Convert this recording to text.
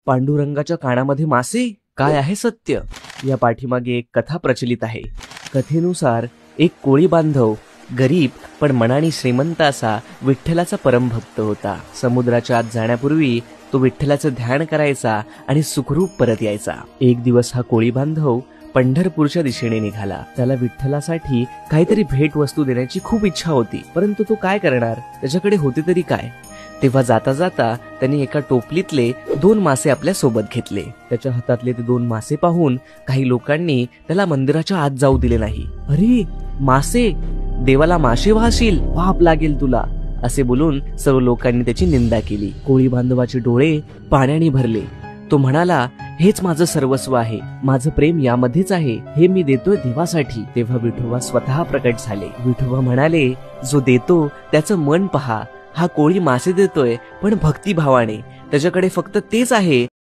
पांडुरंगाच्या कानामध्ये मासे, काय आहे सत्य? या पाठीमागे एक कथा प्रचलित आहे. कथेनुसार एक कोळी बांधव गरीब पण मनाने श्रीमंत असा विठ्ठलाचा परमभक्त होता. समुद्राच्या आत जाण्यापूर्वी तो विठ्ठलाचं ध्यान करायचा आणि सुखरूप परत यायचा. एक दिवस हा कोळी बांधव पंढरपूरच्या दिशेने निघाला. त्याला विठ्ठलासाठी काहीतरी भेट वस्तू देण्याची खूप इच्छा होती, परंतु तो काय करणार? त्याच्याकडे होते तरी काय? तेव्हा जाता जाता त्यांनी एका टोपलीतले 2 मासे आपल्या सोबत घेतले. त्याच्या हातातले ते 2 मासे पाहून काही लोकांनी त्याला मंदिराच्या आत जाऊ दिले नाही. अरे मासे, देवाला मासे वाहशील, पाप लागेल तुला, असे बोलून सर्व लोकांनी त्याची निंदा केली. कोळी बांधवाचे डोळे पाण्याने भरले. तो म्हणाला, हेच माझं सर्वस्व आहे, माझं प्रेम यामध्येच आहे, हे मी देतोय देवासाठी. तेव्हा विठोबा स्वतः प्रकट झाले. विठोबा म्हणाले, जो देतो त्याचं मन पहा. हा कोळी मासे देतोय पण भक्तिभावाने, त्याच्याकडे फक्त तेच आहे